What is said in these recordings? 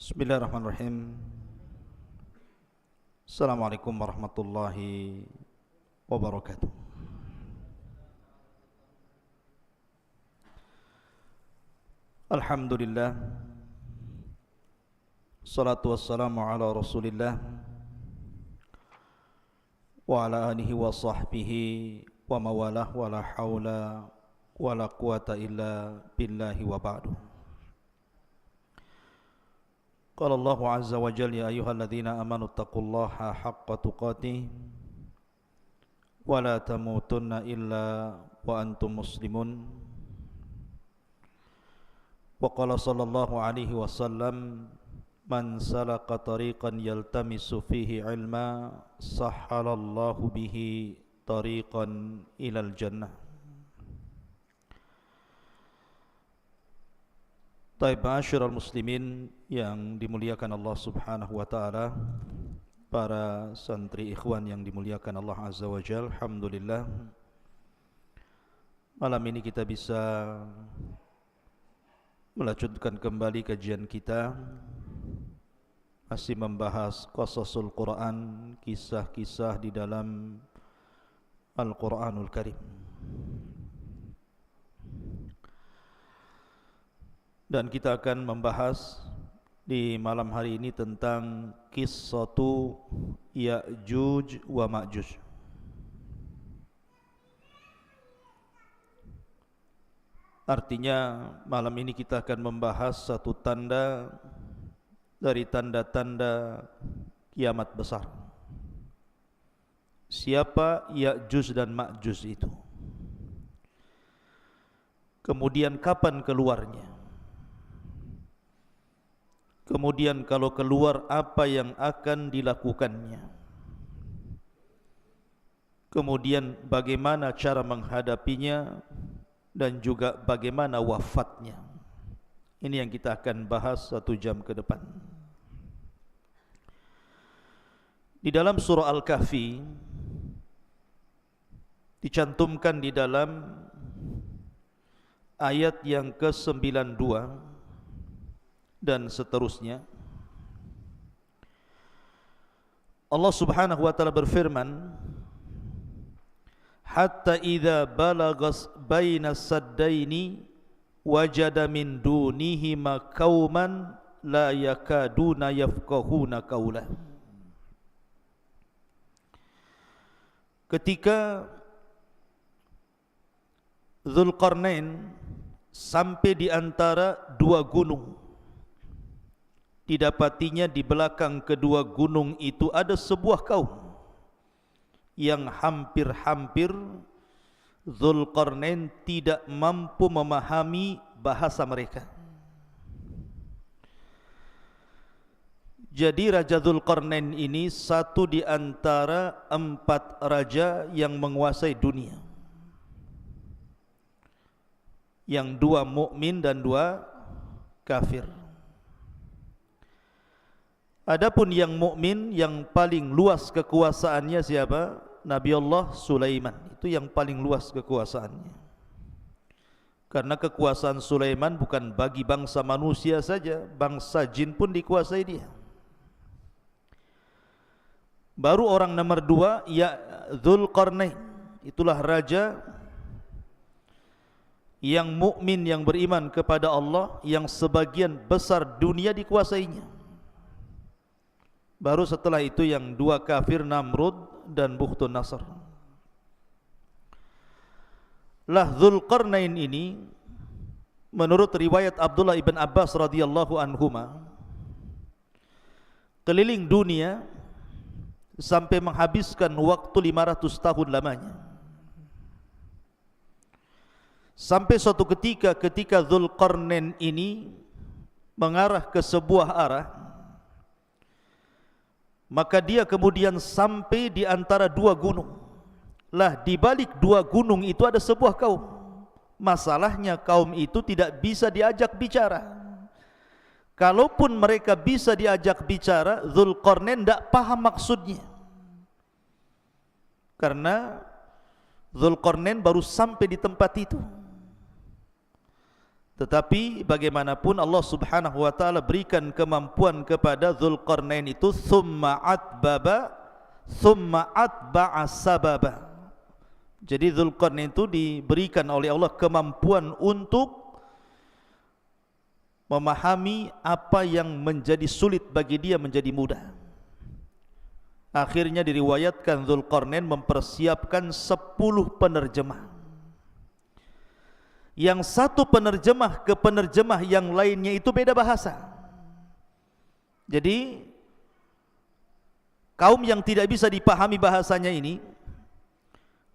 Bismillahirrahmanirrahim. Assalamualaikum warahmatullahi wabarakatuh. Alhamdulillah. Salatu wassalamu ala Rasulillah wa ala alihi wa sahbihi wa mawalah wa la hawla wa la quwata illa billahi wa ba'du. Qala Allahu azza wa jalla ya ayyuhalladzina amanu taqullaha haqqa tuqatih wa la tamutunna illa wa antum muslimun. Wa qala sallallahu alaihi wasallam man salaka tariqan yaltamisu fihi ilma sahhalallahu bihi tariqan ilal jannah. Taib ma'asyiral muslimin yang dimuliakan Allah subhanahu wa ta'ala, para santri ikhwan yang dimuliakan Allah azza wa jalla, alhamdulillah malam ini kita bisa melanjutkan kembali kajian kita, masih membahas qasasul Quran, kisah-kisah di dalam Al-Quranul Karim. Dan kita akan membahas di malam hari ini tentang qissatu Ya'juj wa Ma'juj. Artinya malam ini kita akan membahas satu tanda dari tanda-tanda kiamat besar. Siapa Ya'juj dan Ma'juj itu? Kemudian kapan keluarnya? Kemudian kalau keluar apa yang akan dilakukannya? Kemudian bagaimana cara menghadapinya dan juga bagaimana wafatnya? Ini yang kita akan bahas 1 jam ke depan. Di dalam surah Al-Kahfi dicantumkan di dalam ayat yang ke-92 dan seterusnya, Allah subhanahu wa ta'ala berfirman, hatta idza balagas baina saddaini wajada min dunihima qauman la yakaduna yafqahuna qawla. Ketika Dzulqarnain sampai di antara dua gunung, didapatinya di belakang kedua gunung itu ada sebuah kaum yang hampir-hampir Dzulqarnain tidak mampu memahami bahasa mereka. Jadi Raja Dzulqarnain ini satu di antara 4 raja yang menguasai dunia, yang 2 mukmin dan 2 kafir. Adapun yang mukmin yang paling luas kekuasaannya siapa? Nabi Allah Sulaiman. Itu yang paling luas kekuasaannya. Karena kekuasaan Sulaiman bukan bagi bangsa manusia saja, bangsa jin pun dikuasai dia. Baru orang nomor 2 ya Dzulqarnain. Itulah raja yang mukmin, yang beriman kepada Allah, yang sebagian besar dunia dikuasainya. Baru setelah itu yang 2 kafir, Namrud dan Bukhtun Nasr. Lah Dzulqarnain ini menurut riwayat Abdullah ibn Abbas radhiyallahu anhuma keliling dunia sampai menghabiskan waktu 500 tahun lamanya. Sampai suatu ketika Dzulqarnain ini mengarah ke sebuah arah, maka dia kemudian sampai di antara 2 gunung. Lah di balik 2 gunung itu ada sebuah kaum. Masalahnya kaum itu tidak bisa diajak bicara. Kalaupun mereka bisa diajak bicara, Dzulqarnain tidak paham maksudnya. Karena Dzulqarnain baru sampai di tempat itu. Tetapi bagaimanapun Allah Subhanahu wa taala berikan kemampuan kepada Dzulqarnain itu tsumma atba'a sababa. Jadi Dzulqarnain itu diberikan oleh Allah kemampuan untuk memahami apa yang menjadi sulit bagi dia menjadi mudah. Akhirnya diriwayatkan Dzulqarnain mempersiapkan 10 penerjemah. Yang satu penerjemah ke penerjemah yang lainnya itu beda bahasa. Jadi kaum yang tidak bisa dipahami bahasanya ini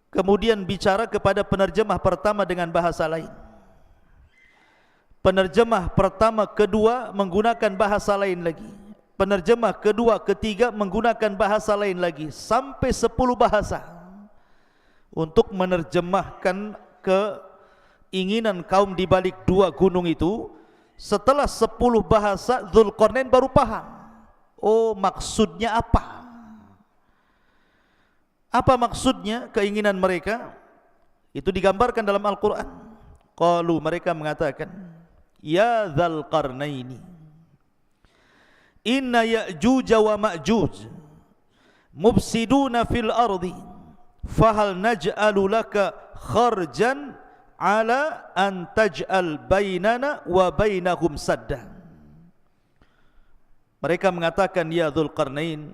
kemudian bicara kepada penerjemah pertama dengan bahasa lain. Penerjemah pertama, kedua menggunakan bahasa lain lagi. Penerjemah kedua, ketiga menggunakan bahasa lain lagi. Sampai 10 bahasa untuk menerjemahkan keinginan kaum di balik 2 gunung itu. Setelah 10 bahasa, Dzulqarnain baru paham. Oh, maksudnya apa? Apa maksudnya keinginan mereka? Itu digambarkan dalam Al-Quran. Qalu, mereka mengatakan, ya Dzulqarnaini, inna Ya'juj wa Ma'juj mufsiduna fil ardi fahal naj'alu laka kharjan ala an taj'al bainana wa bainahum sadda. Mereka mengatakan, ya Dzulqarnain,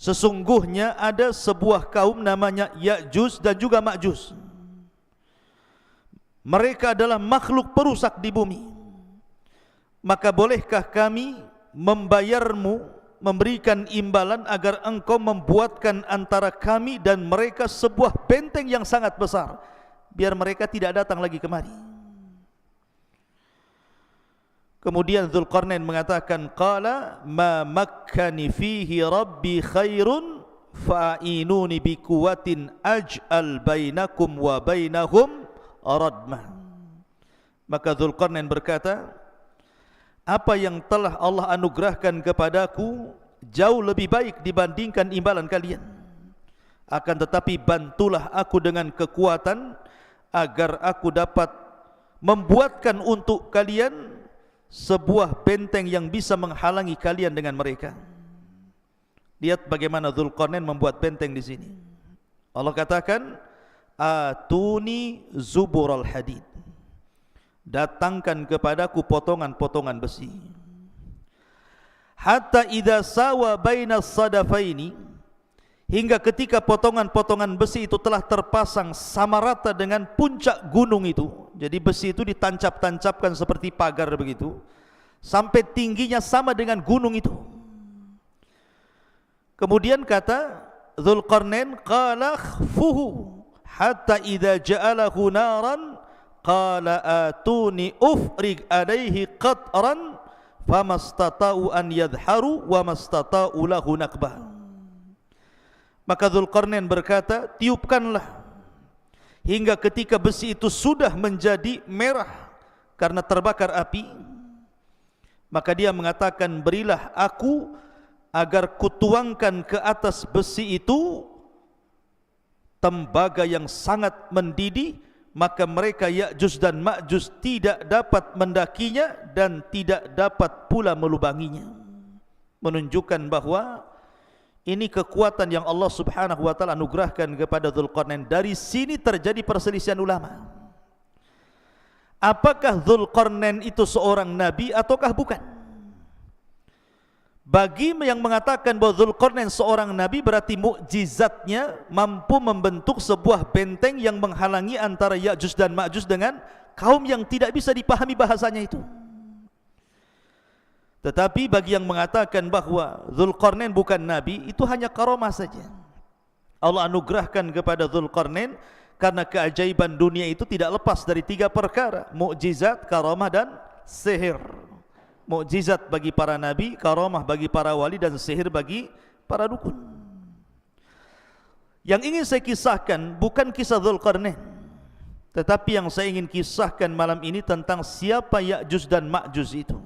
sesungguhnya ada sebuah kaum namanya Ya'juj dan juga Ma'juj. Mereka adalah makhluk perusak di bumi. Maka bolehkah kami membayarmu, memberikan imbalan agar engkau membuatkan antara kami dan mereka sebuah benteng yang sangat besar, biar mereka tidak datang lagi kemari. Kemudian Dzulqarnain mengatakan, qala ma makkani fihi rabbi khairun fa'inuni biquwatin aj'al bainakum wa bainahum radmah. Maka Dzulqarnain berkata, apa yang telah Allah anugerahkan kepadaku jauh lebih baik dibandingkan imbalan kalian. Akan tetapi bantulah aku dengan kekuatan agar aku dapat membuatkan untuk kalian sebuah benteng yang bisa menghalangi kalian dengan mereka. Lihat bagaimana Dzulqarnain membuat benteng di sini. Allah katakan, atuni zubural hadid, datangkan kepadaku potongan-potongan besi. Hatta idza sawa bainas sadafaini, hingga ketika potongan-potongan besi itu telah terpasang sama rata dengan puncak gunung itu. Jadi besi itu ditancap-tancapkan seperti pagar begitu, sampai tingginya sama dengan gunung itu. Kemudian kata Dzulqarnain, qala khfuhu hatta idza ja'alahu naran qala atuni ufrig alaihi qatran famastata'u an yadharu wa mastata'u lahu nakbah. Maka Dzulqarnain berkata, tiupkanlah hingga ketika besi itu sudah menjadi merah karena terbakar api. Maka dia mengatakan, berilah aku agar kutuangkan ke atas besi itu tembaga yang sangat mendidih, maka mereka Ya'juj dan Ma'juj tidak dapat mendakinya dan tidak dapat pula melubanginya. Menunjukkan bahwa ini kekuatan yang Allah Subhanahu wa taala anugerahkan kepada Dzulqarnain. Dari sini terjadi perselisihan ulama. Apakah Dzulqarnain itu seorang nabi ataukah bukan? Bagi yang mengatakan bahwa Dzulqarnain seorang nabi, berarti mukjizatnya mampu membentuk sebuah benteng yang menghalangi antara Ya'juj dan Ma'juj dengan kaum yang tidak bisa dipahami bahasanya itu. Tetapi bagi yang mengatakan bahwa Dzulqarnain bukan nabi, itu hanya karamah saja. Allah anugerahkan kepada Dzulqarnain karena keajaiban dunia itu tidak lepas dari 3 perkara: mukjizat, karamah dan sihir. Mukjizat bagi para nabi, karamah bagi para wali, dan sihir bagi para dukun. Yang ingin saya kisahkan bukan kisah Dzulqarnain, tetapi yang saya ingin kisahkan malam ini tentang siapa Ya'juj dan Ma'juj itu.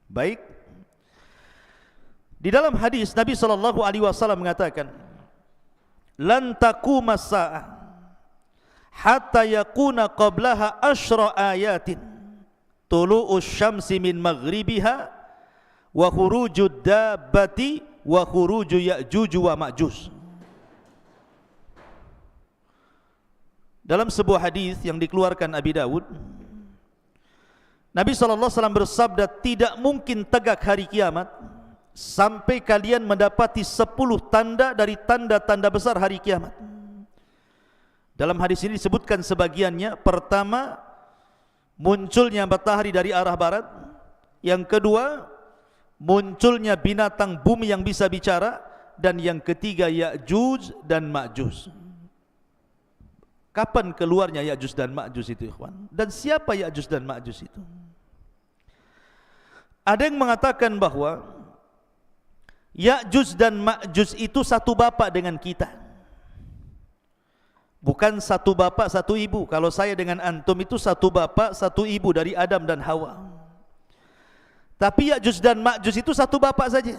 Baik, di dalam hadis Nabi SAW mengatakan, lan taquma sa'ah hatta yakuna qablaha asyra ayatin tulu'us syamsi min maghribiha wa khurujud dabbati wa khuruju ya'juj wa ma'juj. Dalam sebuah hadis yang dikeluarkan Abi Dawud, Nabi SAW bersabda, tidak mungkin tegak hari kiamat sampai kalian mendapati 10 tanda dari tanda-tanda besar hari kiamat. Dalam hadis ini disebutkan sebagiannya. Pertama, munculnya matahari dari arah barat. Yang kedua, munculnya binatang bumi yang bisa bicara. Dan yang ketiga, Ya'juj dan Ma'juj. Kapan keluarnya Ya'juj dan Ma'juj itu, ikhwan? Dan siapa Ya'juj dan Ma'juj itu? Ada yang mengatakan bahwa Ya'juj dan Ma'juj itu satu bapak dengan kita. Bukan satu bapak satu ibu. Kalau saya dengan antum itu satu bapak satu ibu dari Adam dan Hawa. Tapi Ya'juj dan Ma'juj itu satu bapak saja,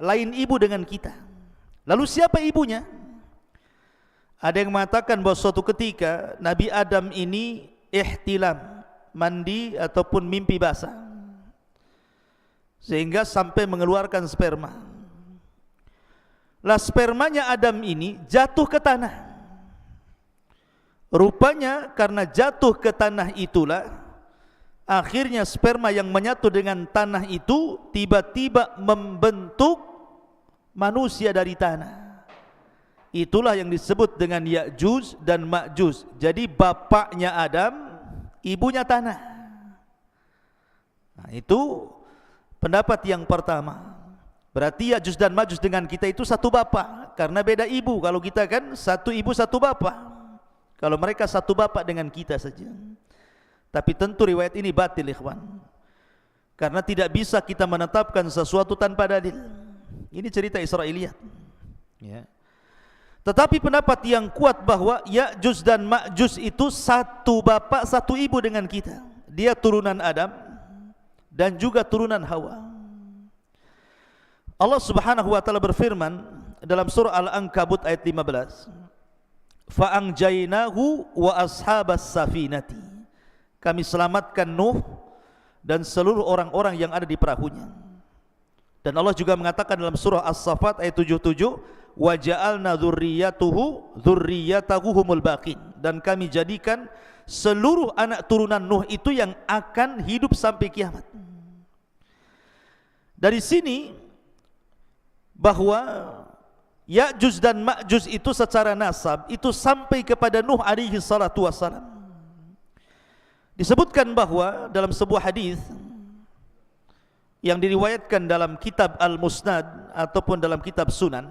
lain ibu dengan kita. Lalu siapa ibunya? Ada yang mengatakan bahwa suatu ketika Nabi Adam ini ihtilam, mandi ataupun mimpi basah, sehingga sampai mengeluarkan sperma. Lah spermanya Adam ini jatuh ke tanah. Rupanya karena jatuh ke tanah itulah akhirnya sperma yang menyatu dengan tanah itu tiba-tiba membentuk manusia dari tanah. Itulah yang disebut dengan Ya'juj dan Ma'juj. Jadi bapaknya Adam, ibunya tanah. Nah, itu pendapat yang pertama. Berarti Ya'juj dan Ma'juj dengan kita itu satu bapak, karena beda ibu. Kalau kita kan satu ibu satu bapak. Kalau mereka satu bapak dengan kita saja. Tapi tentu riwayat ini batil, ikhwan. Karena tidak bisa kita menetapkan sesuatu tanpa dalil. Ini cerita Israiliyat. Ya. Tetapi pendapat yang kuat bahwa Ya'juj dan Ma'juj itu satu bapak satu ibu dengan kita. Dia turunan Adam dan juga turunan Hawa. Allah Subhanahu wa taala berfirman dalam surah Al-Ankabut ayat 15, fa'anjainahu wa ashabas safinati. Kami selamatkan Nuh dan seluruh orang-orang yang ada di perahunya. Dan Allah juga mengatakan dalam surah As-Saffat ayat 77, wa ja'alna dzurriyyatahu humul baqin. Dan kami jadikan seluruh anak turunan Nuh itu yang akan hidup sampai kiamat. Dari sini bahwa Ya'juj dan Ma'juj itu secara nasab itu sampai kepada Nuh alaihi salatu wassalam. Disebutkan bahwa dalam sebuah hadis yang diriwayatkan dalam kitab Al-Musnad ataupun dalam kitab Sunan,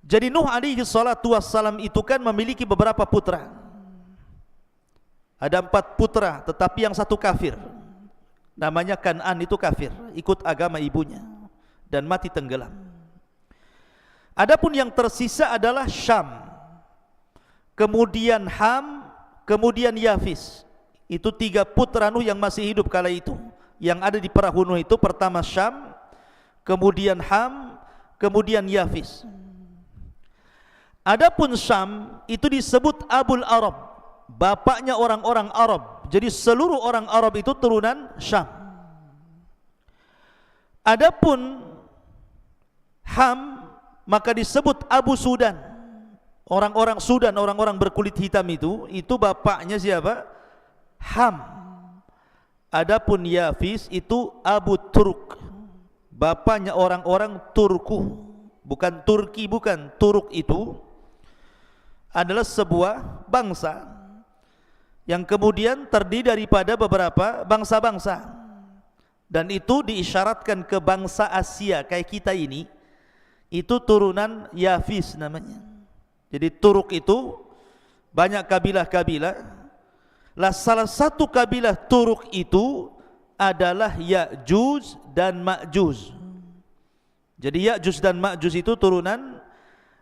jadi Nuh alaihi salatu wassalam itu kan memiliki beberapa putra. Ada 4 putra, tetapi yang satu kafir. Namanya Kan'an, itu kafir, ikut agama ibunya dan mati tenggelam. Adapun yang tersisa adalah Syam, kemudian Ham, kemudian Yafis. Itu 3 putra Nuh yang masih hidup kala itu. Yang ada di perahu Nuh itu pertama Syam, kemudian Ham, kemudian Yafis. Adapun Syam itu disebut Abul Arab, bapaknya orang-orang Arab. Jadi seluruh orang Arab itu turunan Syam. Adapun Ham maka disebut Abu Sudan. Orang-orang Sudan, orang-orang berkulit hitam itu bapaknya siapa? Ham. Adapun Yafis itu Abu Turk, bapaknya orang-orang Turku. Bukan Turki, bukan. Turk itu adalah sebuah bangsa yang kemudian terdiri daripada beberapa bangsa-bangsa, dan itu diisyaratkan ke bangsa Asia kayak kita ini, itu turunan Yafis namanya. Jadi Turuk itu banyak kabilah-kabilah. Lah salah satu kabilah Turuk itu adalah Ya'juj dan Ma'juj. Jadi Ya'juj dan Ma'juj itu turunan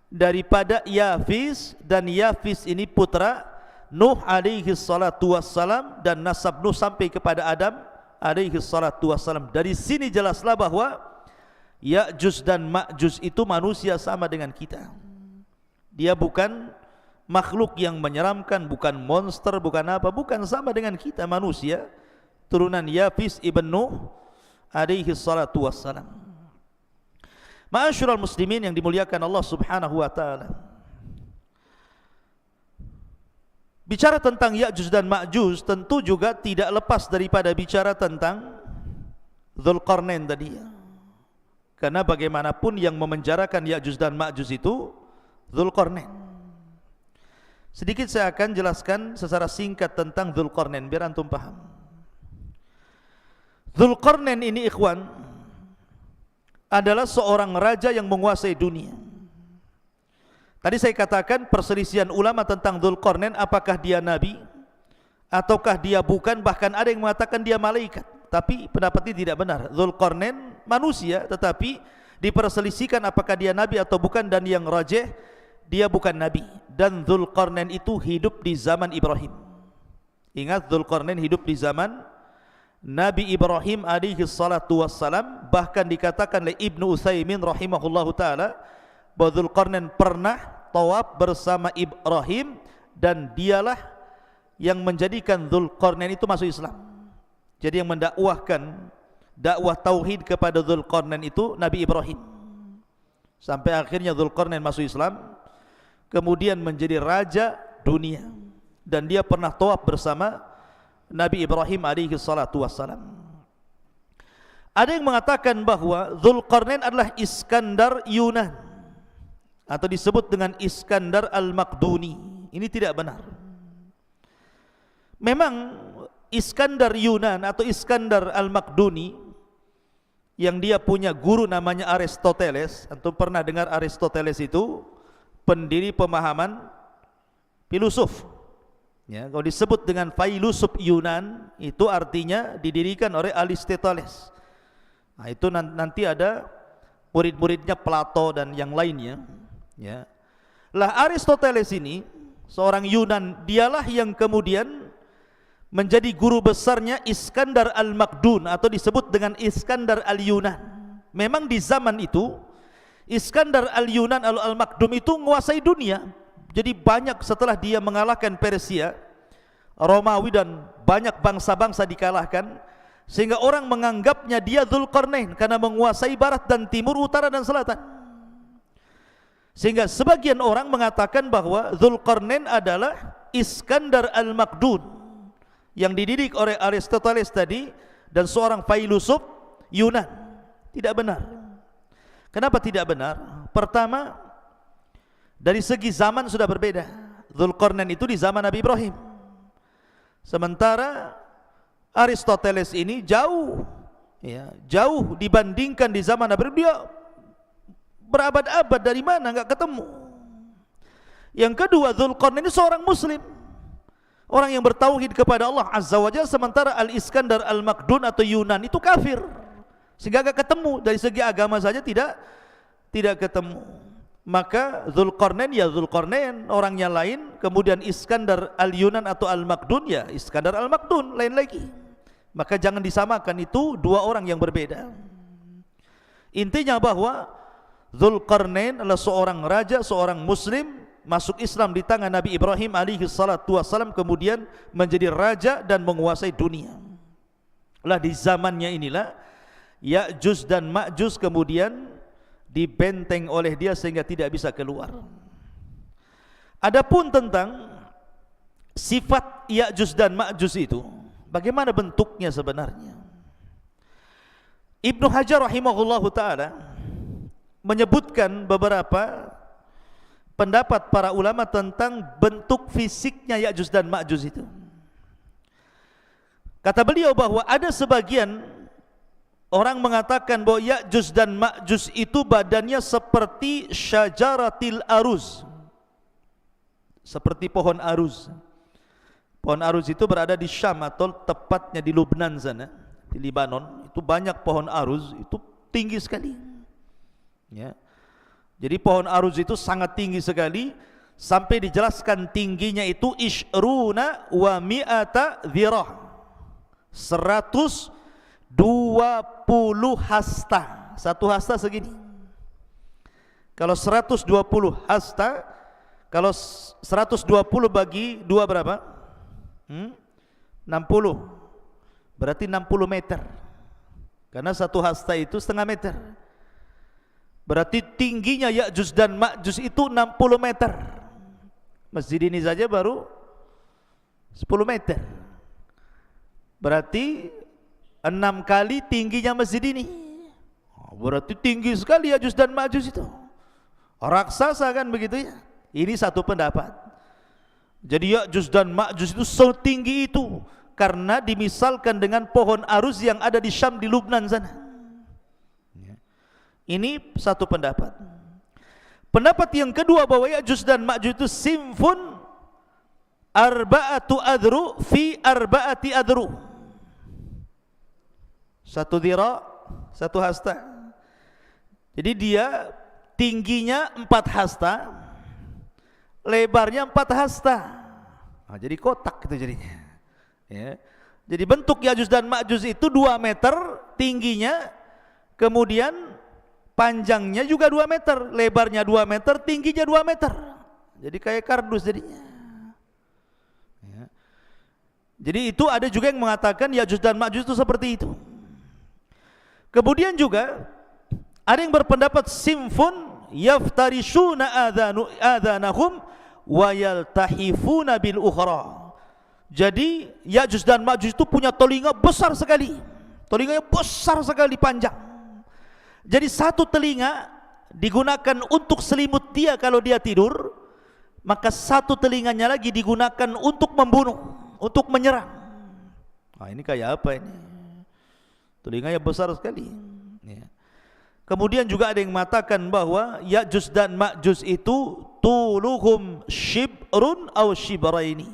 daripada Yafis, dan Yafis ini putra Nuh alaihi salatu wassalam, dan nasab Nuh sampai kepada Adam alaihi salatu wassalam. Dari sini jelaslah bahwa Ya'juj dan Ma'juj itu manusia sama dengan kita. Dia bukan makhluk yang menyeramkan, bukan monster, bukan apa, bukan, sama dengan kita manusia, turunan Yafis ibn Nuh alaihi salatu wassalam. Ma'asyiral muslimin yang dimuliakan Allah Subhanahu wa taala. Bicara tentang Ya'juj dan Ma'juj tentu juga tidak lepas daripada bicara tentang Dzulqarnain tadi. Karena bagaimanapun yang memenjarakan Ya'juj dan Ma'juj itu Dzulqarnain. Sedikit saya akan jelaskan secara singkat tentang Dzulqarnain biar antum paham. Dzulqarnain ini ikhwan adalah seorang raja yang menguasai dunia. Tadi saya katakan perselisihan ulama tentang Dzulqarnain, apakah dia nabi ataukah dia bukan, bahkan ada yang mengatakan dia malaikat. Tapi pendapat ini tidak benar. Dzulqarnain manusia, tetapi diperselisihkan apakah dia nabi atau bukan, dan yang rajih dia bukan nabi. Dan Dzulqarnain itu hidup di zaman Ibrahim. Ingat, Dzulqarnain hidup di zaman Nabi Ibrahim alaihi salatu wassalam. Bahkan dikatakan oleh Ibnu Utsaimin rahimahullahu taala bahwa Dzulqarnain pernah tawaf bersama Ibrahim, dan dialah yang menjadikan Dzulqarnain itu masuk Islam. Jadi yang mendakwahkan dakwah tauhid kepada Dzulqarnain itu Nabi Ibrahim, sampai akhirnya Dzulqarnain masuk Islam, kemudian menjadi raja dunia, dan dia pernah tawaf bersama Nabi Ibrahim alaihi salatu wassalam. Ada yang mengatakan bahwa Dzulqarnain adalah Iskandar Yunan, atau disebut dengan Iskandar Al-Maqduni. Ini tidak benar. Memang Iskandar Yunan atau Iskandar Al-Maqduni yang dia punya guru namanya Aristoteles. Antum pernah dengar Aristoteles itu pendiri pemahaman filosof. Ya, kalau disebut dengan filosof Yunan itu artinya didirikan oleh Aristoteles. Nah, itu nanti ada murid-muridnya Plato dan yang lainnya. Ya. Lah Aristoteles ini seorang Yunan, dialah yang kemudian menjadi guru besarnya Iskandar Al-Maqdun atau disebut dengan Iskandar Al-Yunan. Memang di zaman itu Iskandar Al-Yunan Al-Maqdum itu menguasai dunia. Jadi banyak, setelah dia mengalahkan Persia, Romawi dan banyak bangsa-bangsa dikalahkan, sehingga orang menganggapnya dia Dzulqarnain karena menguasai barat dan timur, utara dan selatan. Sehingga sebagian orang mengatakan bahwa Dzulqarnain adalah Iskandar Al-Maqdun yang dididik oleh Aristoteles tadi dan seorang filosof Yunan. Tidak benar. Kenapa tidak benar? Pertama, dari segi zaman sudah berbeda. Dzulqarnain itu di zaman Nabi Ibrahim, sementara Aristoteles ini jauh, ya, jauh dibandingkan di zaman Nabi Ibrahim. Dia berabad-abad, dari mana enggak ketemu. Yang kedua, Dzulqarnain ini seorang muslim, orang yang bertauhid kepada Allah Azza wa Jalla, sementara Al-Iskandar Al-Maqdun atau Yunan itu kafir, sehingga enggak ketemu. Dari segi agama saja tidak ketemu. Maka Dzulqarnain ya Dzulqarnain, orangnya lain. Kemudian Iskandar Al-Yunan atau Al-Maqdun ya Iskandar Al-Maqdun, lain lagi. Maka jangan disamakan, itu dua orang yang berbeda. Intinya bahwa Dzulqarnain adalah seorang raja, seorang muslim, masuk Islam di tangan Nabi Ibrahim alaihi salatu wassalam, kemudian menjadi raja dan menguasai dunia. Lah di zamannya inilah Ya'juj dan Ma'juj kemudian dibenteng oleh dia sehingga tidak bisa keluar. Adapun tentang sifat Ya'juj dan Ma'juj itu, bagaimana bentuknya sebenarnya? Ibnu Hajar rahimahullahu taala menyebutkan beberapa pendapat para ulama tentang bentuk fisiknya Ya'juj dan Ma'juj itu. Kata beliau bahwa ada sebagian orang mengatakan bahwa Ya'juj dan Ma'juj itu badannya seperti syajaratil aruz, seperti pohon aruz. Pohon aruz itu berada di Syam atau tepatnya di Lubnan sana, di Libanon. Itu banyak pohon aruz, itu tinggi sekali. Ya. Jadi pohon aruz itu sangat tinggi sekali, sampai dijelaskan tingginya itu ishruna wa mi'ata dhirah, 120 hasta. Satu hasta segini. Kalau 120 hasta, Kalau 120 bagi 2 berapa? 60. Berarti 60 meter. Karena satu hasta itu setengah meter. Berarti tingginya Ya'juj dan Ma'juj itu 60 meter. Masjid ini saja baru 10 meter. Berarti 6 kali tingginya masjid ini. Berarti tinggi sekali Ya'juj dan Ma'juj itu. Raksasa kan begitu ya. Ini satu pendapat. Jadi Ya'juj dan Ma'juj itu setinggi itu karena dimisalkan dengan pohon arus yang ada di Syam, di Lubnan sana. Ini satu pendapat. Pendapat yang kedua bahwa Ya'juj dan Ma'juj itu simfun arba'atu adru fi arba'ati adru. Satu dhira, satu hasta. Jadi dia tingginya 4 hasta, lebarnya 4 hasta. Nah, jadi kotak itu jadinya. Ya. Jadi bentuk Ya'juj dan Ma'juj itu 2 meter tingginya, kemudian panjangnya juga 2 meter, lebarnya 2 meter, tingginya 2 meter. Jadi kayak kardus jadinya. Ya. Jadi itu ada juga yang mengatakan Ya'juj dan Ma'juj itu seperti itu. Kemudian juga ada yang berpendapat simfun yaftarishuna adhanahum wa yaltahifuna bil ukhra. Jadi Ya'juj dan Ma'juj itu punya telinga besar sekali. Telinganya besar sekali, panjang. Jadi satu telinga digunakan untuk selimut dia kalau dia tidur, maka satu telinganya lagi digunakan untuk membunuh, untuk menyerang. Nah, ini kayak apa ini? Telinganya besar sekali. Ya. Kemudian juga ada yang mengatakan bahwa Ya'juj dan Ma'juj itu tuluhum shibrun aw shibraini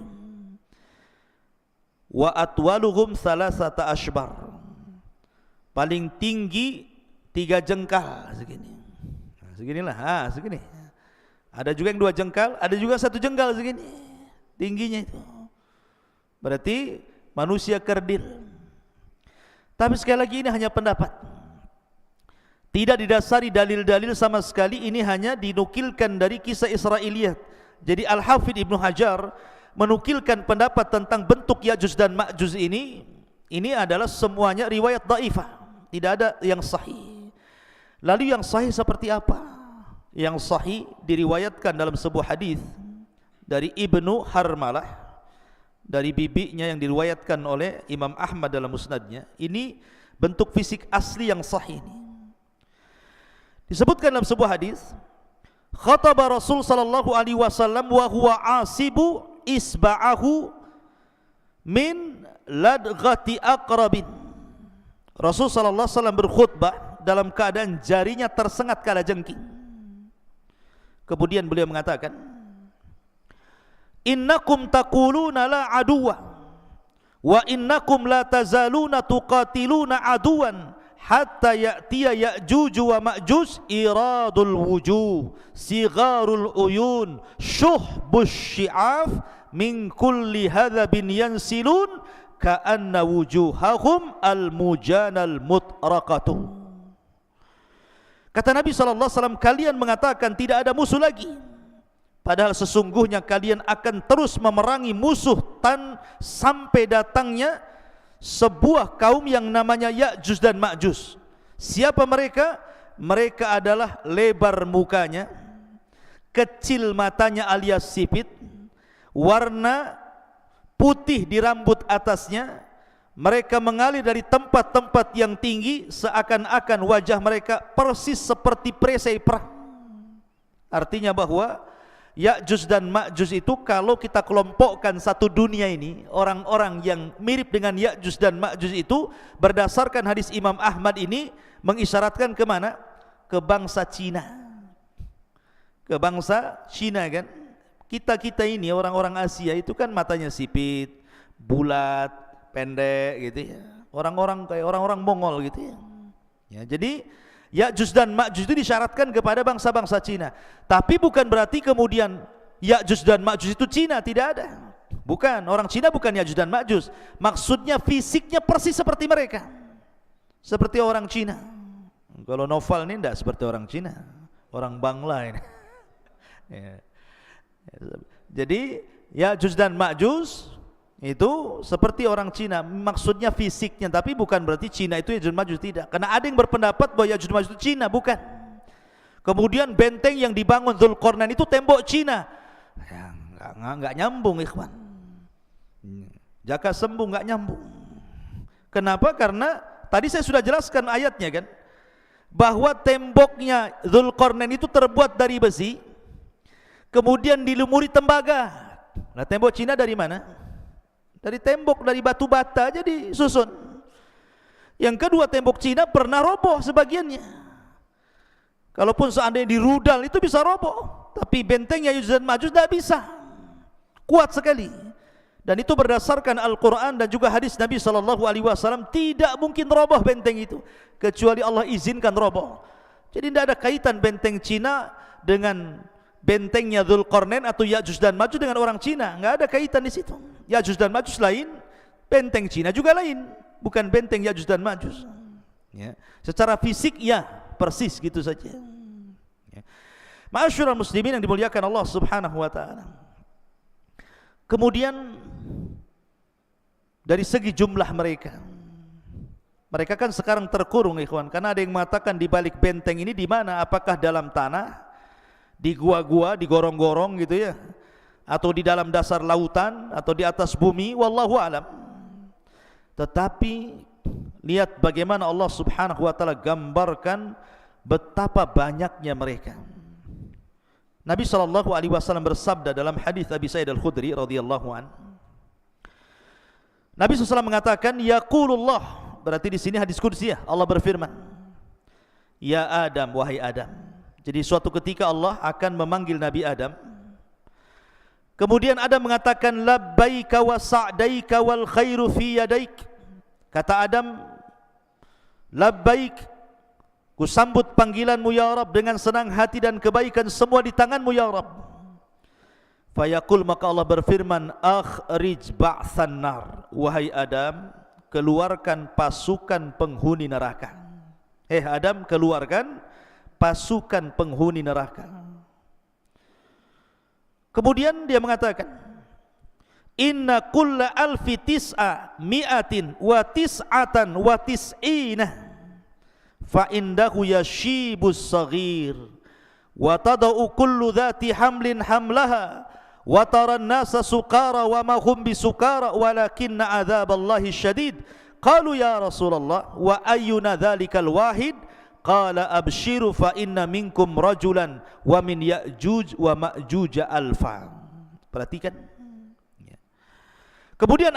wa atwaluhum salasata ashbar. Paling tinggi 3 jengkal segini. Nah, seginilah, segini. Ada juga yang 2 jengkal, ada juga 1 jengkal segini. Tingginya itu. Berarti manusia kerdil. Tapi sekali lagi ini hanya pendapat. Tidak didasari dalil-dalil sama sekali, ini hanya dinukilkan dari kisah Israiliyat. Jadi Al-Hafidh Ibnu Hajar menukilkan pendapat tentang bentuk Ya'juj dan Ma'juj ini adalah semuanya riwayat dhaifah, tidak ada yang sahih. Lalu yang sahih seperti apa? Yang sahih diriwayatkan dalam sebuah hadis dari Ibnu Harmalah, dari bibinya, yang diriwayatkan oleh Imam Ahmad dalam musnadnya. Ini bentuk fisik asli yang sahih ini. Disebutkan dalam sebuah hadis, khataba Rasul sallallahu alaihi wasallam wa huwa asibu isba'ahu min ladghati aqrabin. Rasul sallallahu alaihi wasallam berkhutbah dalam keadaan jarinya tersengat kalajengking. Kemudian beliau mengatakan, innakum taquluna la aduwa wa innakum la tazaluna tuqatiluna aduwan hatta ya'tiya Ya'juj wa Ma'juj iradul wujuh sigharul uyun syuhbus syi'af min kulli hadhabin yansilun ka'anna wujuhahum al-mujanal mutraqatu. Kata Nabi SAW, kalian mengatakan tidak ada musuh lagi, padahal sesungguhnya kalian akan terus memerangi musuh sampai datangnya sebuah kaum yang namanya Ya'juj dan Ma'juj. Siapa mereka? Mereka adalah lebar mukanya, kecil matanya alias sipit, warna putih di rambut atasnya. Mereka mengalir dari tempat-tempat yang tinggi, seakan-akan wajah mereka persis seperti perisai perang. Artinya bahwa Ya'juj dan Ma'juj itu kalau kita kelompokkan satu dunia ini, orang-orang yang mirip dengan Ya'juj dan Ma'juj itu berdasarkan hadis Imam Ahmad ini mengisyaratkan kemana? Ke bangsa Cina. Ke bangsa Cina kan. Kita ini orang-orang Asia itu kan matanya sipit, bulat, pendek gitu ya. Orang-orang kayak orang-orang Mongol gitu ya. Ya, jadi Ya'juj dan Ma'juj itu disyaratkan kepada bangsa-bangsa Cina. Tapi bukan berarti kemudian Ya'juj dan Ma'juj itu Cina, tidak ada. Bukan, orang Cina bukan Ya'juj dan Ma'juj. Maksudnya fisiknya persis seperti mereka. Seperti orang Cina. Kalau Noval ini tidak seperti orang Cina, orang Bangla ini. Ya. Jadi Ya'juj dan Ma'juj itu seperti orang Cina, maksudnya fisiknya, tapi bukan berarti Cina itu Ya'juj Ma'juj, tidak. Karena ada yang berpendapat bahwa Ya'juj Ma'juj itu Cina, bukan. Kemudian benteng yang dibangun Dzulqarnain itu tembok Cina. Ya, enggak nyambung, ikhwan. Jaka sembung enggak nyambung. Kenapa? Karena tadi saya sudah jelaskan ayatnya kan, bahwa temboknya Dzulqarnain itu terbuat dari besi, kemudian dilumuri tembaga. Nah, tembok Cina dari mana? Dari tembok, dari batu bata aja disusun. Yang kedua, tembok Cina pernah roboh sebagiannya. Kalaupun seandainya dirudal itu bisa roboh, tapi bentengnya Ya'juj dan Ma'juj tidak bisa, kuat sekali. Dan itu berdasarkan Al-Quran dan juga hadis Nabi SAW, tidak mungkin roboh benteng itu kecuali Allah izinkan roboh. Jadi tidak ada kaitan benteng Cina dengan bentengnya Dzulqarnain atau Ya'juj dan Ma'juj dengan orang Cina, enggak ada kaitan di situ. Ya'juj dan Ma'juj lain, benteng Cina juga lain, bukan benteng Ya'juj dan Ma'juj. Ya. Secara fisik ya persis gitu saja. Ya. Ma'asyiral muslimin yang dimuliakan Allah Subhanahu wa taala. Kemudian dari segi jumlah mereka kan sekarang terkurung, ikhwan, karena ada yang mengatakan di balik benteng ini di mana? Apakah dalam tanah, di gua-gua, di gorong-gorong gitu ya, atau di dalam dasar lautan, atau di atas bumi, wallahu alam. Tetapi lihat bagaimana Allah Subhanahu wa taala gambarkan betapa banyaknya mereka. Nabi SAW bersabda dalam hadis Abi Sa'id Al-Khudri radhiyallahu an. Nabi SAW mengatakan, yaqulullah, berarti di sini hadis qudsi ya, Allah berfirman, ya Adam, wahai Adam. Jadi suatu ketika Allah akan memanggil Nabi Adam. Kemudian Adam mengatakan, labbaika wa sa'daika wal khairu fi yadaik. Kata Adam, labbaik, ku sambut panggilanmu ya Rabb dengan senang hati dan kebaikan semua di tanganmu ya Rabb. Fayaqul, maka Allah berfirman, akhrij ba'than nar. Wahai Adam, keluarkan pasukan penghuni neraka. Adam, keluarkan pasukan penghuni neraka. Kemudian dia mengatakan, inna kulla alfi tis'a mi'atin wa tis'atan wa tis'ina fa indahu yashibus saghir wa tada'u kullu dhati hamlin hamlaha wa taran nasa sukara wa ma hum bisukara walakinna adzaballahi syadid. Qalu ya Rasulullah wa ayyuna dhalikal wahid? Qala abshiru fa inna minkum rajulan wa min Ya'juj wa Ma'juj alfa. Perhatikan. Kemudian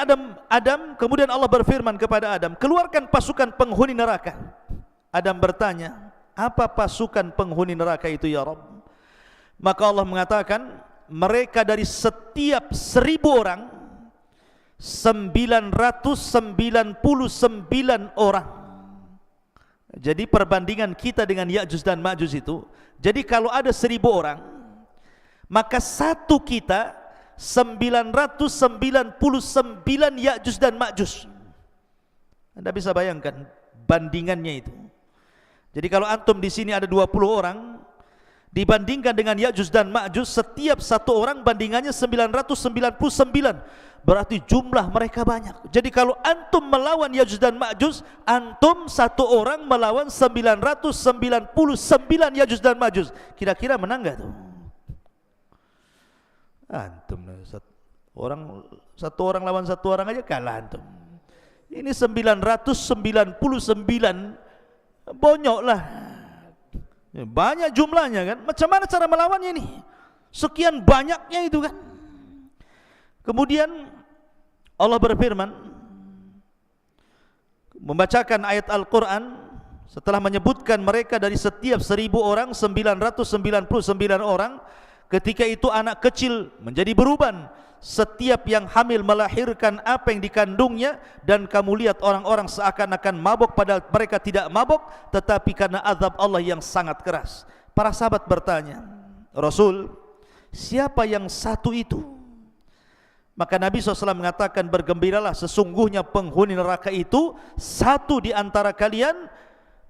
kemudian Allah berfirman kepada Adam, keluarkan pasukan penghuni neraka. Adam bertanya, apa pasukan penghuni neraka itu ya Rabb? Maka Allah mengatakan, mereka dari setiap 1000 orang 999 orang. Jadi perbandingan kita dengan Ya'juj dan Ma'juj itu, jadi kalau ada 1000 orang, maka satu kita 999 Ya'juj dan Ma'juj. Anda bisa bayangkan bandingannya itu. Jadi kalau antum di sini ada 20 orang, dibandingkan dengan Ya'juj dan Ma'juj, setiap satu orang bandingannya 999. Berarti jumlah mereka banyak. Jadi kalau antum melawan Ya'juj dan Ma'juj, antum satu orang melawan 999 Ya'juj dan Ma'juj. Kira-kira menang enggak tuh? Antum satu orang lawan satu orang aja kalah antum. Ini 999, bonyok lah. Banyak jumlahnya kan. Macam mana cara melawannya ini? Sekian banyaknya itu kan. Kemudian Allah berfirman, membacakan ayat Al-Quran setelah menyebutkan mereka dari setiap 1000 orang 999 orang. Ketika itu anak kecil menjadi beruban, setiap yang hamil melahirkan apa yang dikandungnya, dan kamu lihat orang-orang seakan-akan mabuk padahal mereka tidak mabuk, tetapi karena azab Allah yang sangat keras. Para sahabat bertanya, Rasul, siapa yang satu itu? Maka Nabi SAW mengatakan, bergembiralah, sesungguhnya penghuni neraka itu satu di antara kalian,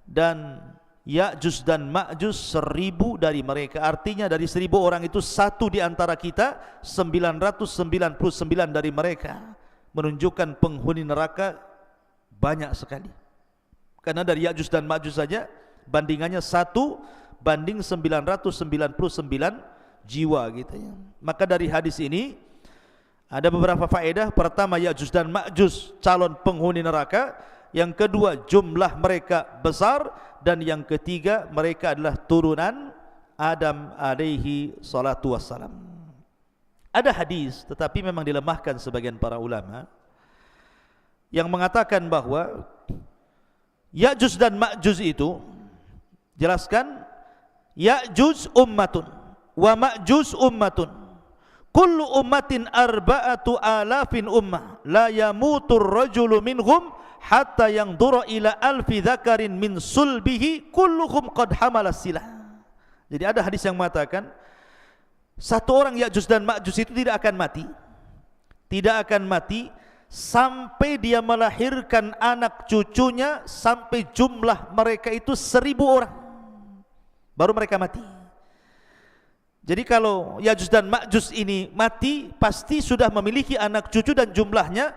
dan Ya'juj dan Ma'juj 1000 dari mereka. Artinya dari 1000 orang itu satu di antara kita, 999 dari mereka. Menunjukkan penghuni neraka banyak sekali. Karena dari Ya'juj dan Ma'juj saja bandingannya 1 banding 999 jiwa gitu ya. Maka dari hadis ini ada beberapa faedah. Pertama, Ya'juj dan Ma'juj calon penghuni neraka. Yang kedua, jumlah mereka besar. Dan yang ketiga, mereka adalah turunan Adam alaihi salatu wassalam. Ada hadis, tetapi memang dilemahkan sebagian para ulama, yang mengatakan bahwa Ya'juj dan Ma'juj itu, jelaskan, Ya'juj ummatun wa Ma'juj ummatun, kullu ummatin arba'atu alafin ummah, la yamutur rajulu minhum hatta yang dura ila alfi dzakarin min sulbihi kulluhum qad hamala silah. Jadi ada hadis yang mengatakan satu orang Ya'juj dan Ma'juj itu tidak akan mati. Tidak akan mati sampai dia melahirkan anak cucunya, sampai jumlah mereka itu 1000 orang. Baru mereka mati. Jadi kalau Ya'juj dan Ma'juj ini mati, pasti sudah memiliki anak cucu dan jumlahnya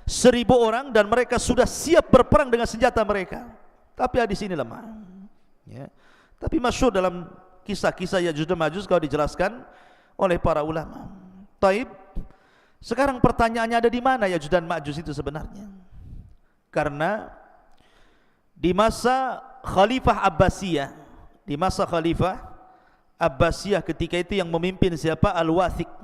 1000 orang, dan mereka sudah siap berperang dengan senjata mereka. Tapi hadis ini lemah ya. Tapi masyhur dalam kisah-kisah Ya'juj dan Ma'juj kalau dijelaskan oleh para ulama. Taib, sekarang pertanyaannya, ada di mana Ya'juj dan Ma'juj itu sebenarnya? Karena di masa Khalifah Abbasiyah, di masa Khalifah Abbasiyah ketika itu yang memimpin siapa? Al-Wathiq.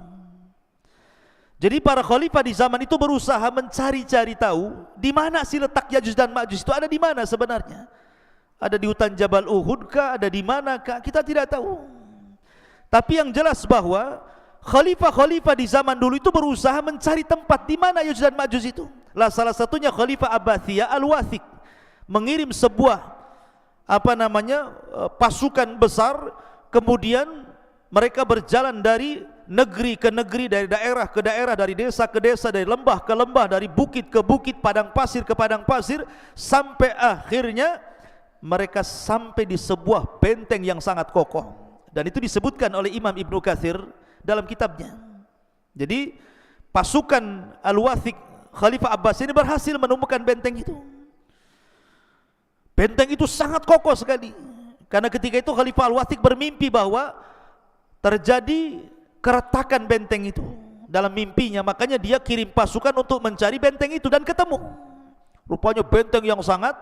Jadi para khalifah di zaman itu berusaha mencari-cari tahu di mana sih letak Ya'juj dan Ma'juj itu, ada di mana sebenarnya? Ada di hutan Jabal Uhud kah? Ada di mana kah? Kita tidak tahu. Tapi yang jelas bahwa khalifah-khalifah di zaman dulu itu berusaha mencari tempat di mana Ya'juj dan Ma'juj itu. Lah salah satunya Khalifah Abbasiyah Al-Wathiq mengirim sebuah pasukan besar, kemudian mereka berjalan dari negeri ke negeri, dari daerah ke daerah, dari desa ke desa, dari lembah ke lembah, dari bukit ke bukit, padang pasir ke padang pasir, sampai akhirnya mereka sampai di sebuah benteng yang sangat kokoh. Dan itu disebutkan oleh Imam Ibnu Katsir dalam kitabnya. Jadi pasukan Al-Wathiq Khalifah Abbas ini berhasil menemukan benteng itu. Benteng itu sangat kokoh sekali. Karena ketika itu Khalifah Al-Wathiq bermimpi bahwa terjadi keretakan benteng itu dalam mimpinya, makanya dia kirim pasukan untuk mencari benteng itu, dan ketemu. Rupanya benteng yang sangat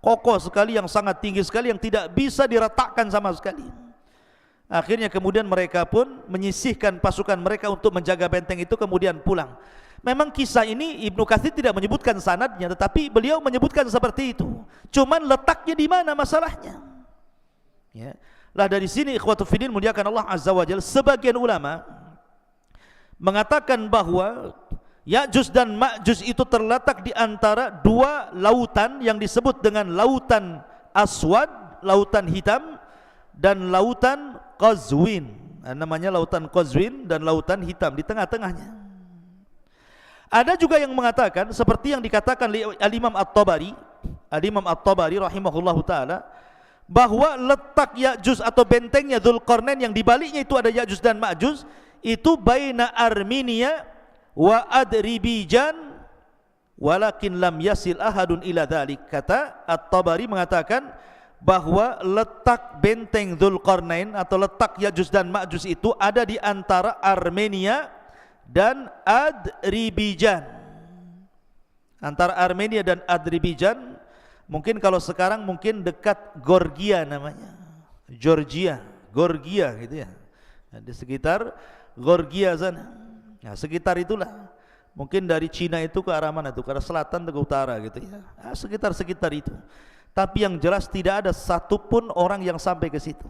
kokoh sekali, yang sangat tinggi sekali, yang tidak bisa diretakkan sama sekali. Akhirnya kemudian mereka pun menyisihkan pasukan mereka untuk menjaga benteng itu, kemudian pulang. Memang kisah ini Ibnu Katsir tidak menyebutkan sanadnya, tetapi beliau menyebutkan seperti itu. Cuman letaknya di mana masalahnya? Ya. Lah dari sini ikhwatu fiddin muliakan Allah Azza wa Jalla, sebagian ulama mengatakan bahwa Ya'juj dan Ma'juj itu terletak di antara dua lautan yang disebut dengan lautan Aswad, lautan hitam, dan lautan Qazwin. Namanya lautan Qazwin dan lautan hitam, di tengah-tengahnya. Ada juga yang mengatakan seperti yang dikatakan oleh Al-Imam At-Tabari, Al-Imam At-Tabari rahimahullahu taala, bahwa letak Ya'juj atau bentengnya Dzulqarnain yang dibaliknya itu ada Ya'juj dan Ma'juj, itu baina Armenia wa Adribijan walakin lam yasil ahadun ila dzalik. Kata At-Tabari mengatakan bahwa letak benteng Dzulqarnain atau letak Ya'juj dan Ma'juj itu ada di antara Armenia dan Adribijan. Antara Armenia dan Adribijan, mungkin kalau sekarang mungkin dekat Georgia namanya, Georgia gitu ya. Di sekitar Georgia sana. Nah, sekitar itulah. Mungkin dari Cina itu ke arah mana tuh? Ke arah selatan atau ke utara gitu ya. Nah, sekitar itu. Tapi yang jelas tidak ada satupun orang yang sampai ke situ.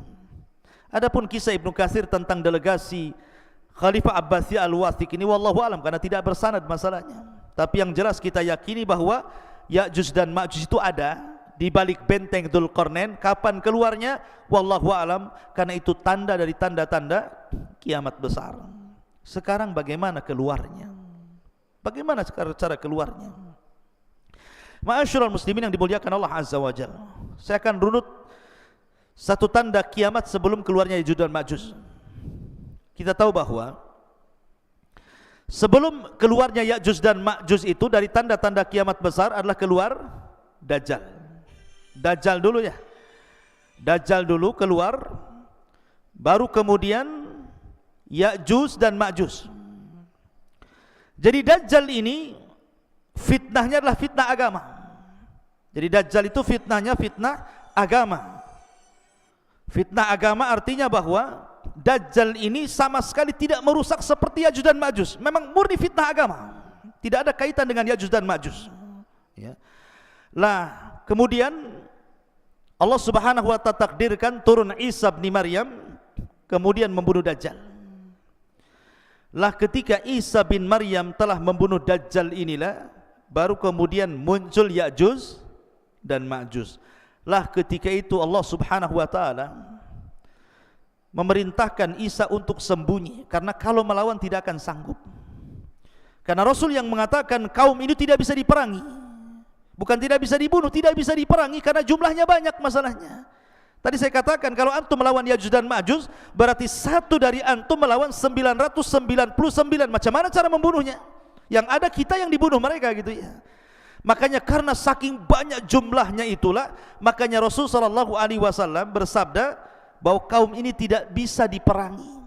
Adapun kisah Ibnu Katsir tentang delegasi Khalifah Abbasiyah Al-Wathiq ini wallahu alam, karena tidak bersanad masalahnya. Tapi yang jelas kita yakini bahwa Ya'juj dan Ma'juj itu ada di balik benteng Dzulqarnain. Kapan keluarnya? Wallahu alam, karena itu tanda dari tanda-tanda kiamat besar. Sekarang bagaimana keluarnya? Bagaimana cara keluarnya? Ma'asyiral muslimin yang dimuliakan Allah Azza wa Jalla, saya akan runut satu tanda kiamat sebelum keluarnya Ya'juj dan Ma'juj. Kita tahu bahwa sebelum keluarnya Ya'juj dan Ma'juj itu dari tanda-tanda kiamat besar adalah keluar Dajjal. Dajjal dulu ya. Dajjal dulu keluar, baru kemudian Ya'juj dan Ma'juj. Jadi Dajjal ini fitnahnya adalah fitnah agama. Jadi Dajjal itu fitnahnya fitnah agama. Fitnah agama artinya bahwa Dajjal ini sama sekali tidak merusak seperti Ya'juj dan Ma'juj. Memang murni fitnah agama. Tidak ada kaitan dengan Ya'juj dan Ma'juj. Ya. Lah, kemudian Allah Subhanahu wa ta'ala takdirkan turun Isa bin Maryam kemudian membunuh Dajjal. Lah ketika Isa bin Maryam telah membunuh Dajjal inilah baru kemudian muncul Ya'juj dan Ma'juj. Lah ketika itu Allah Subhanahu wa ta'ala memerintahkan Isa untuk sembunyi, karena kalau melawan tidak akan sanggup. Karena Rasul yang mengatakan kaum ini tidak bisa diperangi, bukan tidak bisa dibunuh, tidak bisa diperangi karena jumlahnya banyak masalahnya. Tadi saya katakan kalau antum melawan Ya'juj dan Ma'juj berarti satu dari antum melawan 999. Macam mana cara membunuhnya? Yang ada kita yang dibunuh mereka gitu ya. Makanya karena saking banyak jumlahnya itulah, makanya Rasul sallallahu alaihi wasallam bersabda bahwa kaum ini tidak bisa diperangi.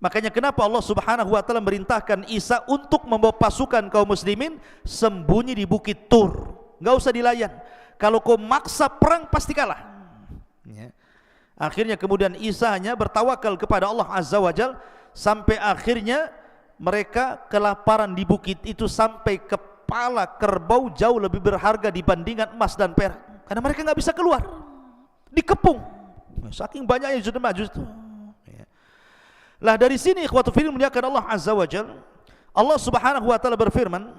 Makanya kenapa Allah Subhanahu wa taala merintahkan Isa untuk membawa pasukan kaum muslimin sembunyi di Bukit Tur. Enggak usah dilayan. Kalau kau maksa perang pasti kalah. Ya. Akhirnya kemudian Isa hanya bertawakal kepada Allah Azza wa Jalla sampai akhirnya mereka kelaparan di bukit itu sampai kepala kerbau jauh lebih berharga dibandingkan emas dan perak. Karena mereka nggak bisa keluar, dikepung. Saking banyaknya Ya'juj dan Ma'juj itu. Ya. Lah dari sini ikhwatu fillah muliakan Allah Azza wa Jalla, Allah Subhanahu wa taala berfirman,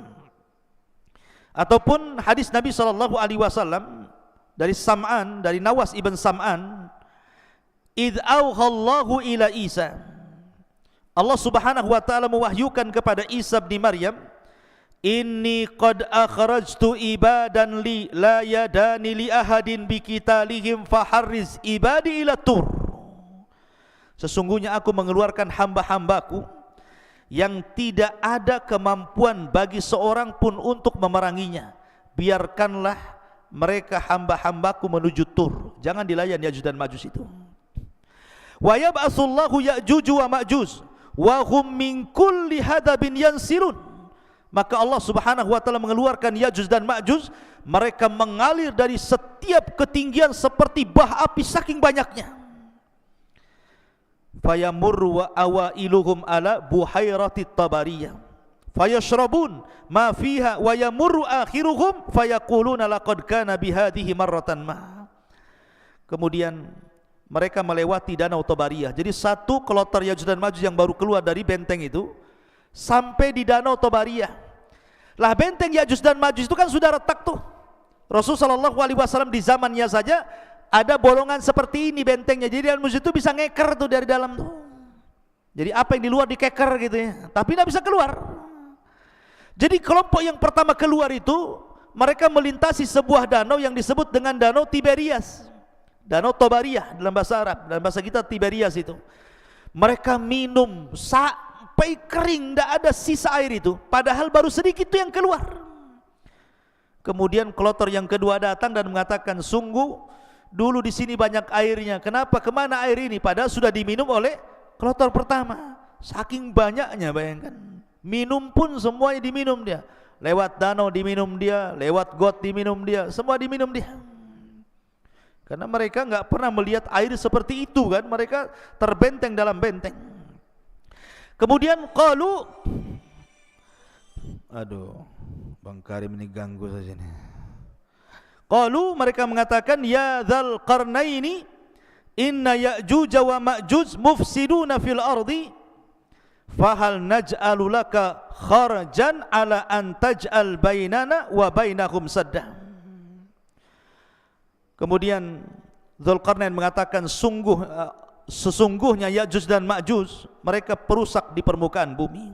ataupun hadis Nabi sallallahu alaihi wasallam dari Sam'an, dari Nawas ibn Sam'an, idh awhallahu ila Isa, Allah Subhanahu wa taala mewahyukan kepada Isa bin Maryam, inni qad akhrajtu ibadan li la yadani li ahadin biqitalihim faharriz ibadi ila tur. Sesungguhnya aku mengeluarkan hamba-hambaku yang tidak ada kemampuan bagi seorang pun untuk memeranginya. Biarkanlah mereka hamba-hambaku menuju Tur. Jangan dilayan Ya'juj dan Ma'juj itu. Wa yab'atsullahu Ya'juj wa Ma'juj wa hum min kulli hadabin yansirun. Maka Allah Subhanahu wa taala mengeluarkan Ya'juj dan Ma'juj, mereka mengalir dari setiap ketinggian seperti bah api saking banyaknya. Fayamurru wa awailuhum ala buhairatit tabariyah fayashrabun ma fiha wa yamurru akhiruhum fayaquluna laqad kana bihadhihi marratan ma. Kemudian mereka melewati danau Tabariyah. Jadi satu kloter Ya'juj dan Ma'juj yang baru keluar dari benteng itu sampai di danau Tabariyah. Lah benteng Ya'juj dan Ma'juj itu kan sudah retak tuh. Rasulullah sallallahu alaihi wasallam di zamannya saja ada bolongan seperti ini bentengnya. Jadi musuh itu bisa ngeker tuh dari dalam tuh. Jadi apa yang di luar dikeker gitu ya, tapi tidak bisa keluar. Jadi kelompok yang pertama keluar itu mereka melintasi sebuah danau yang disebut dengan Danau Tiberias, Danau Tabariyah dalam bahasa Arab, dalam bahasa kita Tiberias itu. Mereka minum sampai kering, tidak ada sisa air itu, padahal baru sedikit itu yang keluar. Kemudian kloter yang kedua datang dan mengatakan, sungguh dulu di sini banyak airnya, kenapa kemana air ini? Padahal sudah diminum oleh kloter pertama. Saking banyaknya, bayangkan. Minum pun semuanya diminum dia. Lewat danau diminum dia, lewat got diminum dia, semua diminum dia. Karena mereka nggak pernah melihat air seperti itu kan, mereka terbenteng dalam benteng. Kemudian qalu, aduh, Bang Karim ini ganggu saja nih. Qalu, mereka mengatakan, ya dzal qarnaini inna Ya'juj wa Ma'juj mufsiduna fil ardi fahal naj'alu laka kharjan ala an taj'al bainana wa bainahum sadda. Kemudian Dzulqarnain mengatakan, sesungguhnya Ya'juj dan Ma'juj mereka perusak di permukaan bumi.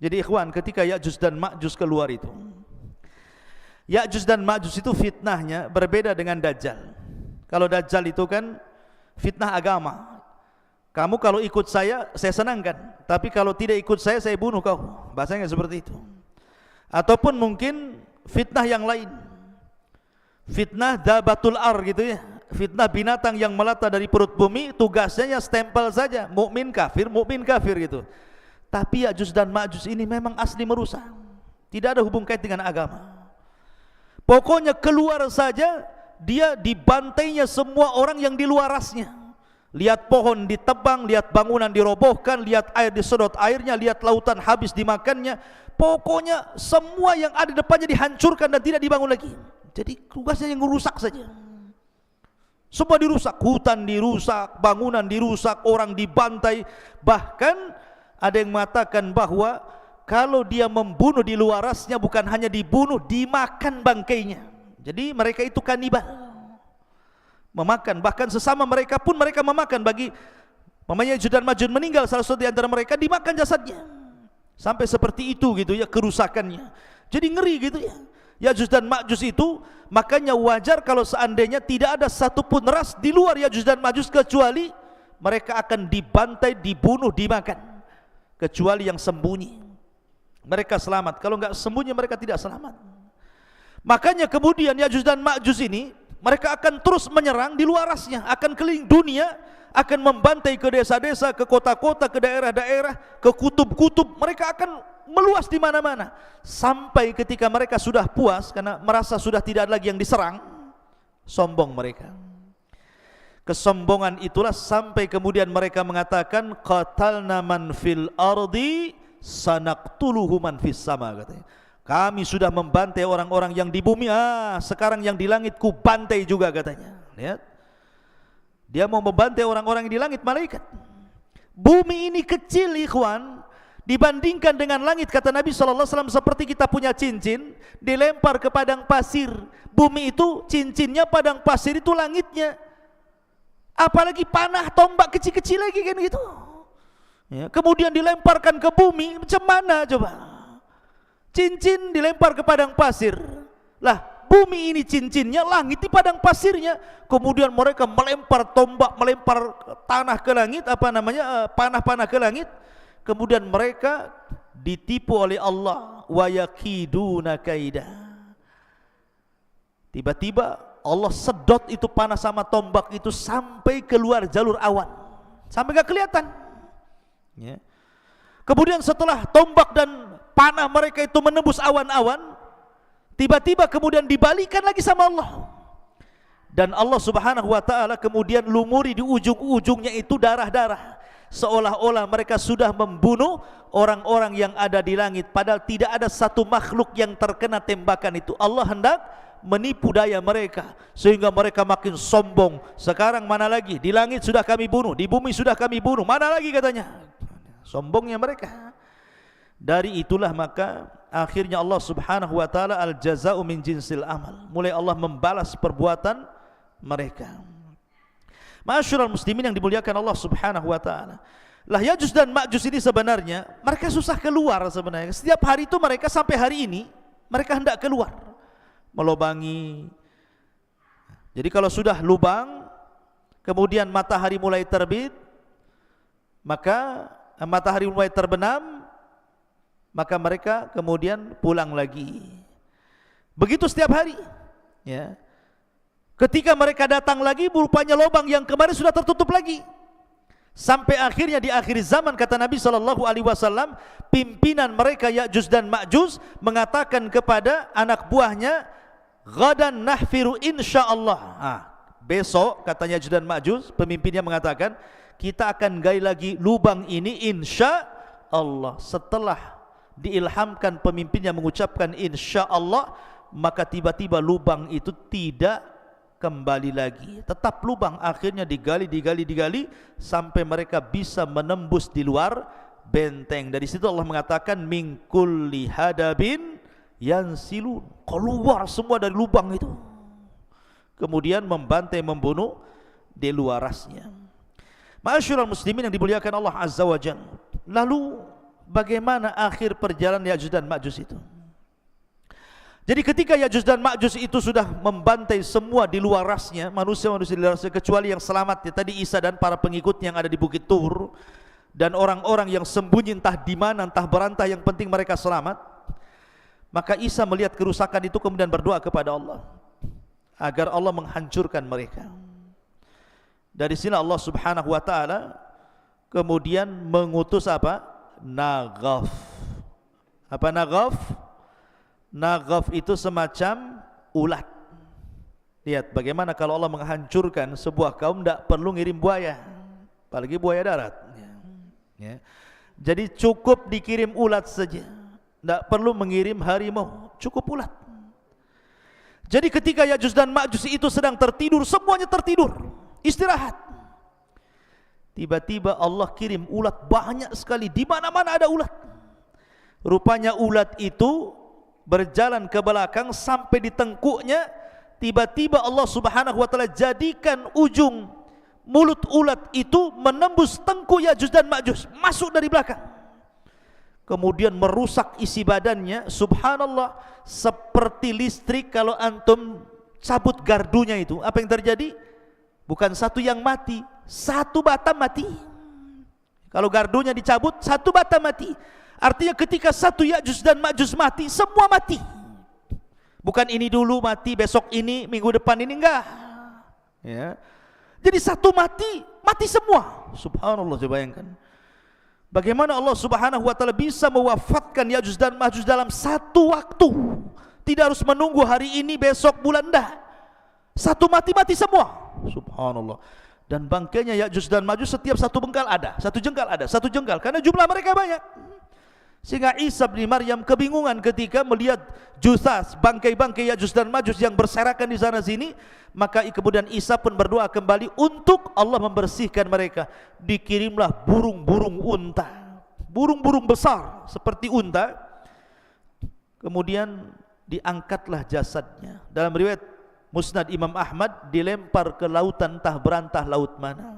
Jadi ikhwan, ketika Ya'juj dan Ma'juj keluar itu, Ya'juj dan Ma'juj itu fitnahnya berbeda dengan Dajjal. Kalau Dajjal itu kan fitnah agama. Kamu kalau ikut saya senangkan, tapi kalau tidak ikut saya bunuh kau. Bahasanya seperti itu. Ataupun mungkin fitnah yang lain, fitnah dabatul ar gitu ya, fitnah binatang yang melata dari perut bumi, tugasnya stempel saja, mukmin kafir gitu. Tapi Ya'juj dan Ma'juj ini memang asli merusak, tidak ada hubung kait dengan agama. Pokoknya keluar saja, dia dibantainya semua orang yang di luarasnya. Lihat pohon ditebang, lihat bangunan dirobohkan, lihat air disedot airnya, lihat lautan habis dimakannya. Pokoknya semua yang ada di depannya dihancurkan dan tidak dibangun lagi. Jadi tugasnya yang merusak saja. Semua dirusak, hutan dirusak, bangunan dirusak, orang dibantai. Bahkan ada yang mengatakan bahwa kalau dia membunuh di luarasnya, bukan hanya dibunuh, dimakan bangkainya. Jadi mereka itu kanibal, memakan, bahkan sesama mereka pun mereka memakan. Bagi mamanya Ya'juj dan Ma'juj meninggal salah satu di antara mereka, dimakan jasadnya. Sampai seperti itu gitu ya kerusakannya. Jadi ngeri gitu ya Ya'juj dan Ma'juj itu. Makanya wajar kalau seandainya tidak ada satupun ras di luar Ya'juj dan Ma'juj, kecuali mereka akan dibantai, dibunuh, dimakan. Kecuali yang sembunyi, mereka selamat. Kalau enggak sembunyi, mereka tidak selamat. Makanya kemudian Ya'juj dan Ma'juj ini mereka akan terus menyerang di luarasnya, akan keliling dunia, akan membantai ke desa-desa, ke kota-kota, ke daerah-daerah, ke kutub-kutub. Mereka akan meluas di mana-mana. Sampai ketika mereka sudah puas karena merasa sudah tidak ada lagi yang diserang, sombong mereka. Kesombongan itulah sampai kemudian mereka mengatakan, qatalna man fil ardi sanaqtuluhu man fis sama, katanya. Kami sudah membantai orang-orang yang di bumi, sekarang yang di langit ku bantai juga, katanya. Lihat, dia mau membantai orang-orang yang di langit, malaikat. Bumi ini kecil ikhwan, dibandingkan dengan langit, kata Nabi SAW, seperti kita punya cincin dilempar ke padang pasir. Bumi itu cincinnya, padang pasir itu langitnya. Apalagi panah tombak kecil-kecil lagi kan gitu ya. Kemudian dilemparkan ke bumi, macam mana coba? Cincin dilempar ke padang pasir. Lah, bumi ini cincinnya, langit di padang pasirnya. Kemudian mereka melempar tombak, melempar tanah ke langit, panah-panah ke langit. Kemudian mereka ditipu oleh Allah. Wa yakiduna kaida. Tiba-tiba Allah sedot itu panah sama tombak itu sampai keluar jalur awan, sampai gak kelihatan ya. Kemudian setelah tombak dan panah mereka itu menembus awan-awan, tiba-tiba kemudian dibalikan lagi sama Allah. Dan Allah Subhanahu wa ta'ala kemudian lumuri di ujung-ujungnya itu darah-darah, seolah-olah mereka sudah membunuh orang-orang yang ada di langit, padahal tidak ada satu makhluk yang terkena tembakan itu. Allah hendak menipu daya mereka sehingga mereka makin sombong. Sekarang mana lagi, di langit sudah kami bunuh, di bumi sudah kami bunuh, mana lagi katanya. Sombongnya mereka. Dari itulah maka akhirnya Allah Subhanahu wa ta'ala, al jaza'u min jinsil amal, mulai Allah membalas perbuatan mereka. Ma'asyiral muslimin yang dimuliakan Allah Subhanahu wa ta'ala, lah Ya'juj dan Ma'juj ini sebenarnya mereka susah keluar sebenarnya. Setiap hari itu mereka sampai hari ini mereka hendak keluar, melobangi. Jadi kalau sudah lubang, kemudian matahari mulai terbit, maka matahari mulai terbenam, maka mereka kemudian pulang lagi. Begitu setiap hari ya. Ketika mereka datang lagi, rupanya lubang yang kemarin sudah tertutup lagi. Sampai akhirnya di akhir zaman, kata Nabi SAW, pimpinan mereka Ya'juj dan Ma'juj mengatakan kepada anak buahnya, ghadan nahfiru insyaallah. Besok, katanya Ya'juj dan Ma'juj, pemimpinnya mengatakan, kita akan gali lagi lubang ini insya Allah. Setelah diilhamkan pemimpinnya mengucapkan insya Allah, maka tiba-tiba lubang itu tidak kembali lagi, tetap lubang. Akhirnya digali sampai mereka bisa menembus di luar benteng. Dari situ Allah mengatakan min kulli hadabin yansilun, keluar semua dari lubang itu, kemudian membantai, membunuh di luarasnya. Ma'asyiral muslimin yang dimuliakan Allah Azza wa Jalla. Lalu bagaimana akhir perjalanan Ya'juj dan Ma'juj itu? Jadi ketika Ya'juj dan Ma'juj itu sudah membantai semua di luar rasnya, manusia-manusia di luar rasnya, kecuali yang selamat ya, tadi Isa dan para pengikutnya yang ada di Bukit Tur, dan orang-orang yang sembunyi entah di mana, entah berantah, yang penting mereka selamat. Maka Isa melihat kerusakan itu kemudian berdoa kepada Allah agar Allah menghancurkan mereka. Dari sini Allah Subhanahu wa taala kemudian mengutus apa? Naghaf. Apa naghaf? Naghaf itu semacam ulat. Lihat bagaimana kalau Allah menghancurkan sebuah kaum tidak perlu ngirim buaya, apalagi buaya darat ya. Jadi cukup dikirim ulat saja, tidak perlu mengirim harimau, cukup ulat. Jadi ketika Ya'juj dan Ma'juj itu sedang tertidur, semuanya tertidur, istirahat, tiba-tiba Allah kirim ulat banyak sekali, di mana-mana ada ulat. Rupanya ulat itu berjalan ke belakang sampai di tengkuknya. Tiba-tiba Allah Subhanahu wa taala jadikan ujung mulut ulat itu menembus tengkuk Ya'juj dan Ma'juj, masuk dari belakang, kemudian merusak isi badannya. Subhanallah, seperti listrik kalau antum cabut gardunya itu, apa yang terjadi? Bukan satu yang mati, satu batang mati. Kalau gardunya dicabut, satu batang mati. Artinya ketika satu Ya'juj dan Ma'juj mati, semua mati. Bukan ini dulu mati, besok ini, minggu depan ini, enggak ya. Jadi satu mati, mati semua. Subhanallah, coba bayangkan bagaimana Allah Subhanahu wa taala bisa mewafatkan Ya'juj dan Ma'juj dalam satu waktu. Tidak harus menunggu hari ini, besok, bulan, enggak. Satu mati semua. Subhanallah. Dan bangkainya Ya'juj dan Ma'juj setiap satu bengkal ada, satu jengkal ada, satu jengkal, karena jumlah mereka banyak. Sehingga Isa bin Maryam kebingungan ketika melihat jusas, bangkai-bangkai Ya'juj dan Ma'juj yang berserakan di sana sini. Maka kemudian Isa pun berdoa kembali untuk Allah membersihkan mereka. Dikirimlah burung-burung unta, burung-burung besar seperti unta. Kemudian diangkatlah jasadnya. Dalam riwayat Musnad Imam Ahmad, dilempar ke lautan entah berantah laut mana.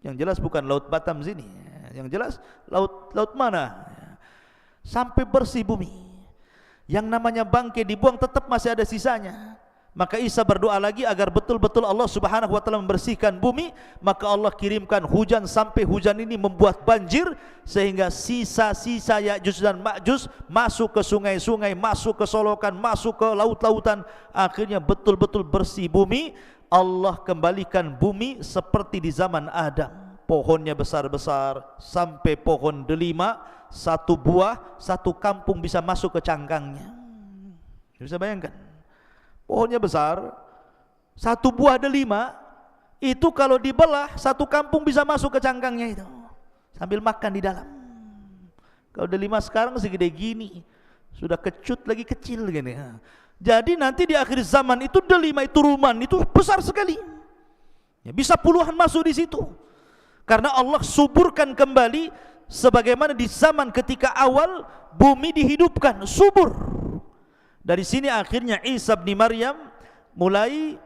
Yang jelas bukan laut Batam sini, yang jelas laut mana. Sampai bersih bumi. Yang namanya bangkai dibuang tetap masih ada sisanya. Maka Isa berdoa lagi agar betul-betul Allah Subhanahu wa taala membersihkan bumi. Maka Allah kirimkan hujan, sampai hujan ini membuat banjir, sehingga sisa-sisa Ya'juj dan Ma'juj masuk ke sungai-sungai, masuk ke solokan, masuk ke laut-lautan. Akhirnya betul-betul bersih bumi. Allah kembalikan bumi seperti di zaman Adam. Pohonnya besar-besar, sampai pohon delima, satu buah, satu kampung bisa masuk ke cangkangnya. Bisa bayangkan, pohonnya besar, satu buah delima, itu kalau dibelah, satu kampung bisa masuk ke cangkangnya itu, sambil makan di dalam. Kalau delima sekarang segede gini, sudah kecut lagi, kecil gini. Jadi nanti di akhir zaman itu delima itu, ruman itu besar sekali, ya, bisa puluhan masuk di situ. Karena Allah suburkan kembali sebagaimana di zaman ketika awal bumi dihidupkan, subur. Dari sini akhirnya Isa bin Maryam mulai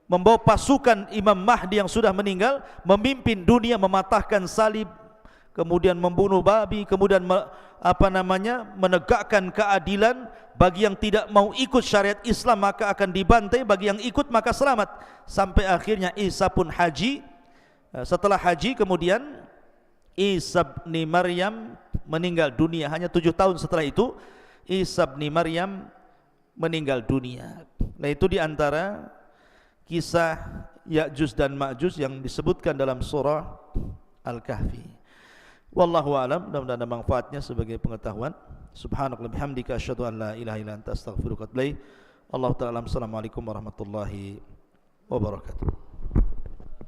membawa pasukan Imam Mahdi yang sudah meninggal, memimpin dunia, mematahkan salib, kemudian membunuh babi, kemudian menegakkan keadilan. Bagi yang tidak mau ikut syariat Islam maka akan dibantai, bagi yang ikut maka selamat. Sampai akhirnya Isa pun haji. Setelah haji kemudian Isa bin Maryam meninggal dunia. Hanya 7 tahun setelah itu Isa bin Maryam meninggal dunia. Nah, itu diantara kisah Ya'juj dan Ma'juj yang disebutkan dalam surah Al-Kahfi. Wallahu a'lam, mudah-mudahan ada manfaatnya sebagai pengetahuan. Subhanakallahumma bihamdika asyhadu an la ilaha illa anta astaghfiruka wa atubu ilaik. Allahu ta'ala. Assalamualaikum warahmatullahi wabarakatuh.